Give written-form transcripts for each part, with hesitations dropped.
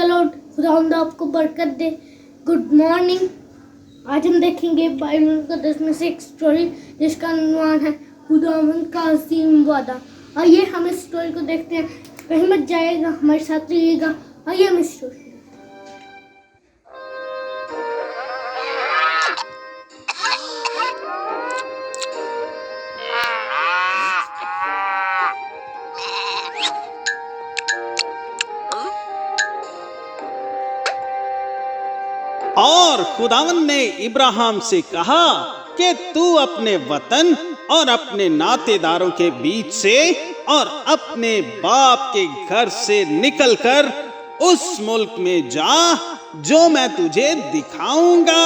चलो खुदावंद आपको बरकत दे। Good morning. आज हम देखेंगे बाइबल मुक़द्दस में से एक स्टोरी जिसका उन्वान है खुदावंद का अजीम वादा। आइए हम इस स्टोरी को देखते हैं। कहीं मत जाइएगा, हमारे साथ रहिएगा। आइए हम इस स्टोरी और खुदावंद ने इब्राहिम से कहा कि तू अपने वतन और अपने नातेदारों के बीच से और अपने बाप के घर से निकलकर उस मुल्क में जा जो मैं तुझे दिखाऊंगा।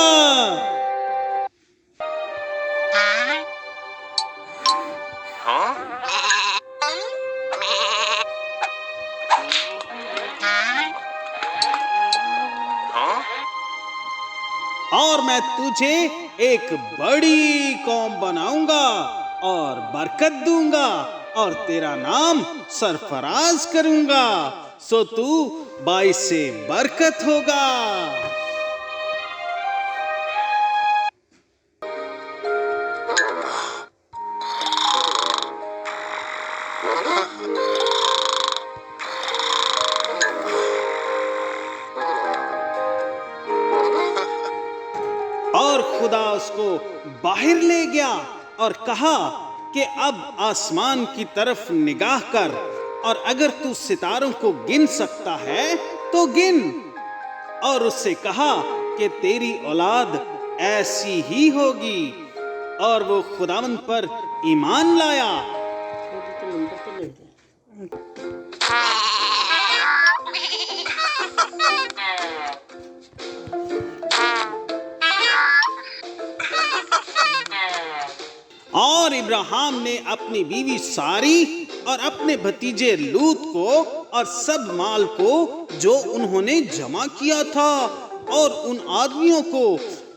और मैं तुझे एक बड़ी कौम बनाऊंगा और बरकत दूंगा और तेरा नाम सरफराज करूंगा, सो तू बाइसे बरकत होगा। और खुदा उसको बाहर ले गया और कहा कि अब आसमान की तरफ निगाह कर और अगर तू सितारों को गिन सकता है तो गिन। और उससे कहा कि तेरी औलाद ऐसी ही होगी। और वो खुदावंद पर ईमान लाया। और इब्राहिम ने अपनी बीवी सारी और अपने भतीजे लूत को और सब माल को जो उन्होंने जमा किया था और उन आदमियों को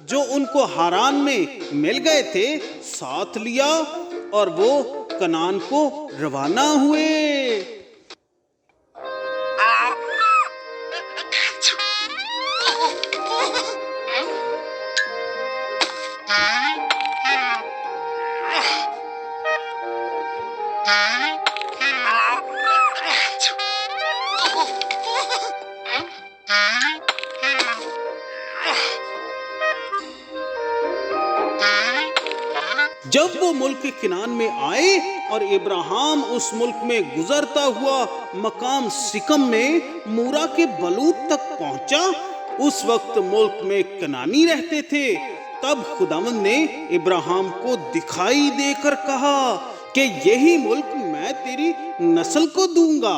जो उनको हारान में मिल गए थे साथ लिया और वो कनान को रवाना हुए। जब वो मुल्क किनान में आए और इब्राहिम उस मुल्क में गुजरता हुआ मकाम सिकम में मूरा के बलूत तक पहुंचा, उस वक्त मुल्क में कनानी रहते थे। तब खुदावंद ने इब्राहिम को दिखाई देकर कहा कि यही मुल्क मैं तेरी नस्ल को दूंगा।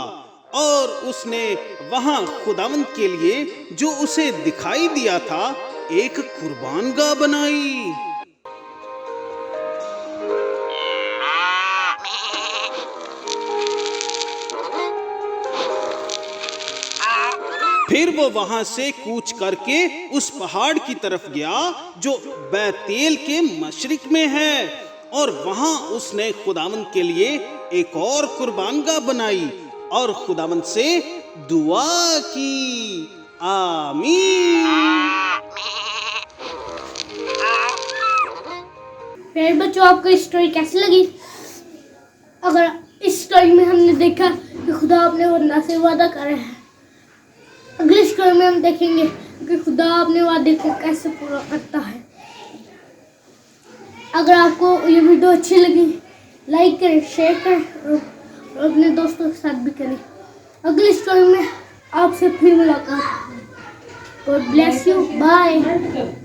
और उसने वहां खुदावंद के लिए जो उसे दिखाई दिया था एक कुर्बानगाह बनाई। फिर वो वहां से कूच करके उस पहाड़ की तरफ गया जो बैतेल के मशरिक में है और वहां उसने खुदावंद के लिए एक और कुर्बानगाह बनाई और खुदावंद से दुआ की। आमीन। मेरे बच्चों, आपको इस स्टोरी कैसी लगी? अगर इस स्टोरी में हमने देखा कि खुदा अपने वतन से वादा कर रहा है, अगली स्टोरी में हम देखेंगे कि खुदा अपने वादे को कैसे पूरा करता है। अगर आपको ये वीडियो अच्छी लगी लाइक करें, शेयर करें और अपने दोस्तों के साथ भी करें। अगली स्टोरी में आपसे फिर मुलाकात। God bless you. बाय।